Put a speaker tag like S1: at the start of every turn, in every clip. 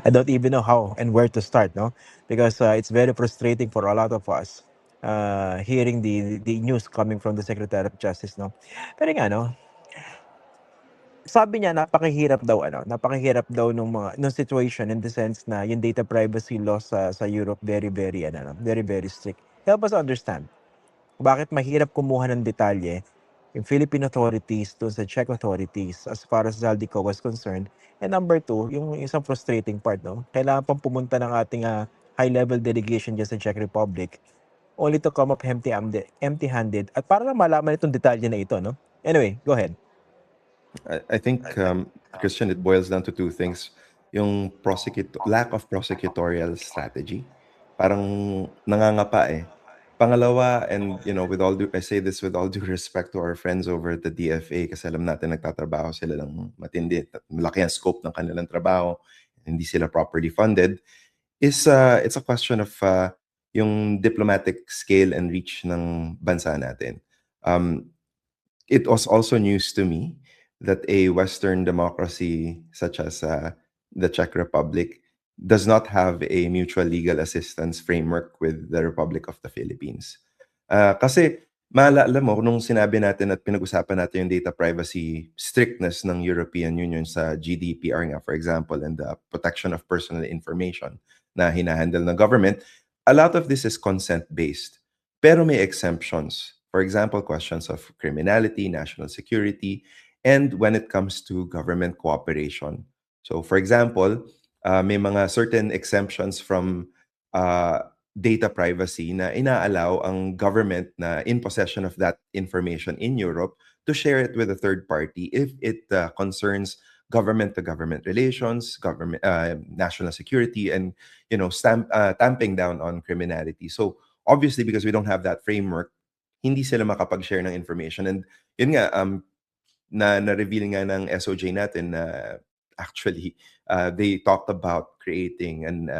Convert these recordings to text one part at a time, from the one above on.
S1: I don't even know how and where to start, no? Because it's very frustrating for a lot of us hearing the news coming from the Secretary of Justice, no? Pero nga, no, sabi niya napakahirap daw nung situation in the sense na yung data privacy laws sa Europe very very strict. Help us understand bakit mahirap kumuha ng detalye yung Philippine authorities doon sa Czech authorities as far as Zaldico was concerned. And number two, yung isang frustrating part, no? Kailangan pang pumunta ng ating high-level delegation dyan sa Czech Republic only to come up empty-handed at para lang malaman itong detalye na ito, no? Anyway, go ahead.
S2: I think, Christian, it boils down to two things. Yung lack of prosecutorial strategy. Parang nangangapa eh. Pangalawa, and I say this with all due respect to our friends over at the DFA kasi alam natin nagtatrabaho sila ng matindi. Malaki ang scope ng kanilang trabaho. Hindi sila properly funded. It's a question of yung diplomatic scale and reach ng bansa natin. It was also news to me that a Western democracy such as the Czech Republic does not have a mutual legal assistance framework with the Republic of the Philippines. Kasi maalala mo, nung sinabi natin at pinag-usapan natin yung data privacy strictness ng European Union sa GDPR nga, for example, and the protection of personal information na hinahandle ng government, a lot of this is consent-based. Pero may exemptions. For example, questions of criminality, national security, and when it comes to government cooperation. So for example, may mga certain exemptions from data privacy na inaalaw ang government na in possession of that information in Europe to share it with a third party if it concerns government-to-government relations, national security, and tamping down on criminality. So obviously, because we don't have that framework, hindi sila makapag-share ng information. And yun nga, na-reveal nga ng SOJ natin na actually they talked about creating an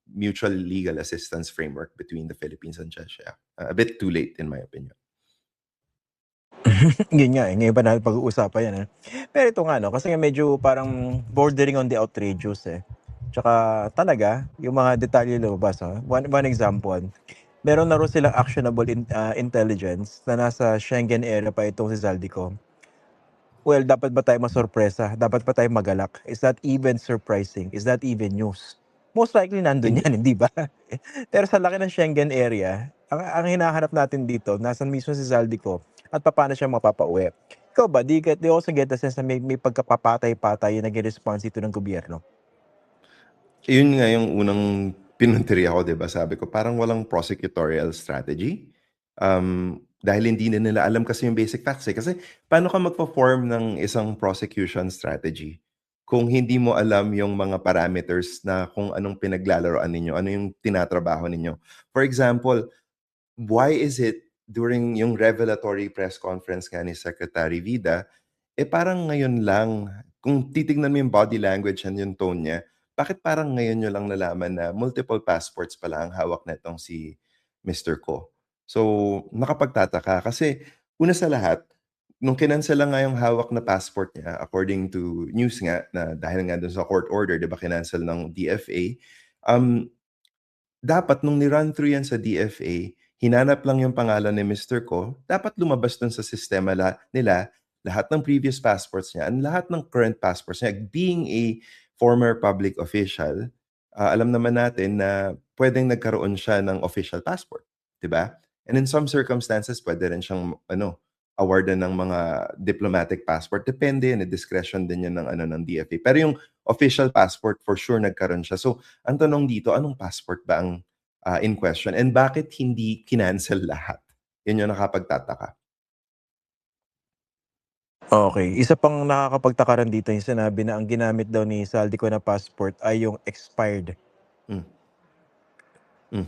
S2: mutual legal assistance framework between the Philippines and Czechia. A bit too late in my opinion.
S1: Yun nga ngayon pa natin pag-uusapan yan Pero ito nga kasi nga medyo parang bordering on the outrageous Tsaka talaga, yung mga detalye lumabas One example, meron na rin silang actionable intelligence na nasa Schengen area pa itong si Zaldico. Well, dapat ba tayo masorpresa? Dapat ba tayo magalak? Is that even surprising? Is that even news? Most likely nandun yan, hindi ba? Pero sa laki ng Schengen area, ang hinahanap natin dito, nasan mismo si Zaldico at paano siya mapapauwi. Ikaw ba, do you also get the sense na may pagkapapatay-patay na naging response ito ng gobyerno?
S2: Yun nga yung unang pinuntiri ako, diba? Sabi ko, parang walang prosecutorial strategy. Dahil hindi na nila alam kasi yung basic facts Kasi paano ka magpa-form ng isang prosecution strategy kung hindi mo alam yung mga parameters na kung anong pinaglalaroan ninyo, ano yung tinatrabaho ninyo. For example, why is it during yung revelatory press conference nga ni Secretary Vida, parang ngayon lang, kung titignan mo yung body language and yung tone niya, bakit parang ngayon nyo lang nalaman na multiple passports pala ang hawak na itong si Mr. Ko? So, nakapagtataka kasi una sa lahat, nung kinansela nga yung hawak na passport niya, according to news nga, na dahil nga dun sa court order, di ba kinansel ng DFA, dapat nung ni-run through yan sa DFA, hinanap lang yung pangalan ni Mr. Ko, dapat lumabas dun sa sistema nila lahat ng previous passports niya and lahat ng current passports niya. Being a former public official, alam naman natin na pwedeng nagkaroon siya ng official passport, di ba? And in some circumstances, pwede rin siyang awardan ng mga diplomatic passport. Depende yan, discretion din yan ng DFA. Pero yung official passport, for sure nagkaroon siya. So, ang tanong dito, anong passport ba ang in question? And bakit hindi kinancel lahat? Yun yung nakapagtataka.
S1: Okay. Isa pang nakakapagtaka rin dito yung sinabi na ang ginamit daw ni Zaldico na passport ay yung expired.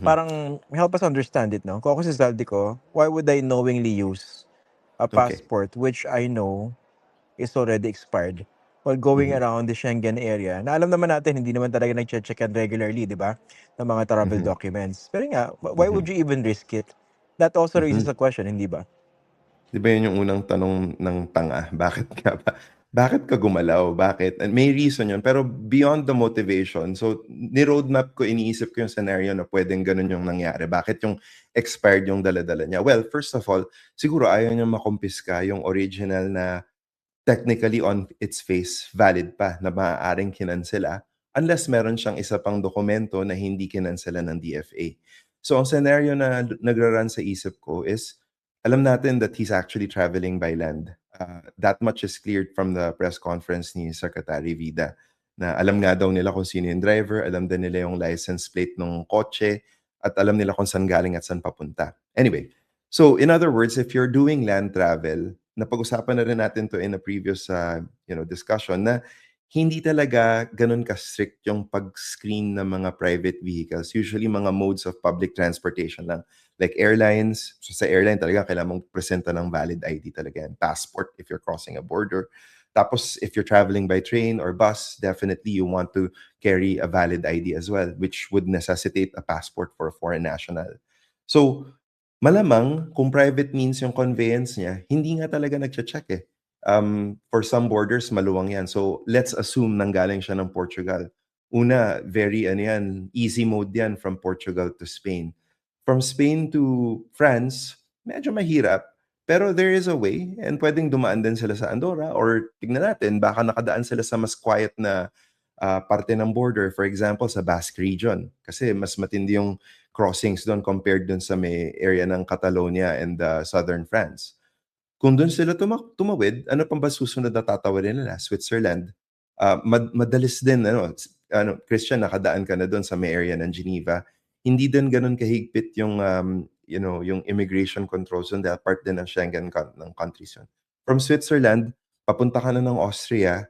S1: Parang help us understand it, no? Kung ako si Zaldico, why would I knowingly use a passport which I know is already expired while going around the Schengen area? Na alam naman natin, hindi naman talaga nag-check regularly, di ba? Ng mga travel documents. Pero nga, why would you even risk it? That also raises a question, hindi ba?
S2: Di ba yun yung unang tanong ng tanga? Bakit nga ba? bakit ka gumalaw? Bakit? And may reason yun. Pero beyond the motivation, so ni-roadmap ko, iniisip ko yung scenario na pwedeng ganun yung nangyari. Bakit yung expired yung dala-dala niya? Well, first of all, siguro ayaw niya makumpiska yung original na technically on its face valid pa na maaaring kinansela unless meron siyang isa pang dokumento na hindi kinansela ng DFA. So ang scenario na nagra-run sa isip ko is alam natin that he's actually traveling by land. That much is cleared from the press conference ni Secretary Vida na alam nga daw nila kung sino yung driver, alam din nila yung license plate ng kotse, at alam nila kung saan galing at saan papunta. Anyway, so in other words, if you're doing land travel, napag-usapan na rin natin to in a previous discussion na hindi talaga ganun ka-strict yung pag-screen ng mga private vehicles. Usually mga modes of public transportation lang. Like airlines, so sa airline talaga kailangan mong presenta ng valid ID talaga yan. Passport if you're crossing a border. Tapos if you're traveling by train or bus, definitely you want to carry a valid ID as well, which would necessitate a passport for a foreign national. So malamang kung private means yung conveyance niya, hindi nga talaga nagche-check eh. For some borders, maluwang yan. So let's assume nanggaling siya ng Portugal. Una, very easy mode yan from Portugal to Spain. From Spain to France, medyo mahirap. Pero there is a way and pwedeng dumaan din sila sa Andorra or tignan natin, baka nakadaan sila sa mas quiet na parte ng border. For example, sa Basque region. Kasi mas matindi yung crossings doon compared doon sa may area ng Catalonia and southern France. Kung doon sila tumawid, ano pang ba susunod na tatawirin nila? Switzerland. Madalis din, Christian, nakadaan ka na doon sa may area ng Geneva. Hindi din ganun kahigpit yung, yung immigration controls doon dahil part din ng Schengen ng countries yun. From Switzerland, papunta ka na ng Austria,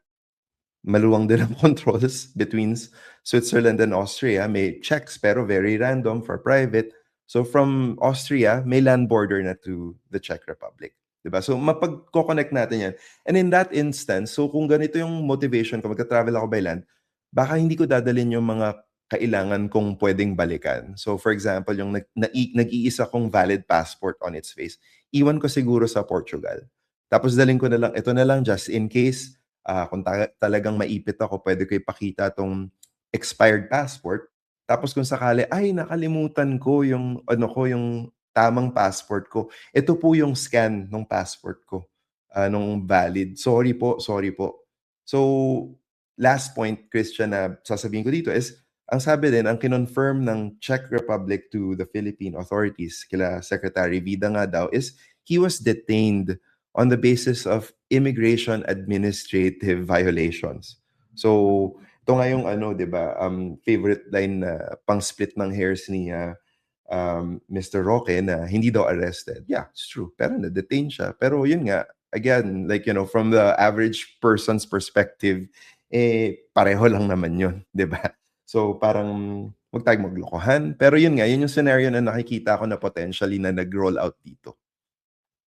S2: maluwang din ang controls between Switzerland and Austria. May checks pero very random for private. So from Austria, may land border na to the Czech Republic. Diba? So mapag-connect natin yan. And in that instance, so kung ganito yung motivation ko, magka-travel ako by land, baka hindi ko dadalhin yung mga kailangan kong pwedeng balikan. So for example, yung nag-iisa kong valid passport on its face, iwan ko siguro sa Portugal. Tapos dalhin ko na lang, ito na lang just in case, kung talagang maipit ako, pwede ko ipakita tong expired passport. Tapos kung sakali, ay nakalimutan ko yung yung tamang passport ko. Ito po yung scan ng passport ko, nung valid. Sorry po, sorry po. So, last point, Christian, na sasabihin ko dito is, ang sabi din, ang kinonfirm ng Czech Republic to the Philippine authorities, kila Secretary Vida nga daw, is he was detained on the basis of immigration administrative violations. So, ito nga yung 'di ba, favorite line na pang-split ng hairs ni Mr. Roque na hindi daw arrested. Yeah, it's true. Pero na-detain siya. Pero yun nga, again, like, from the average person's perspective, pareho lang naman yun, 'di ba? So, parang huwag tayong maglokohan. Pero yun nga, yun yung scenario na nakikita ko na potentially na nag-roll out dito.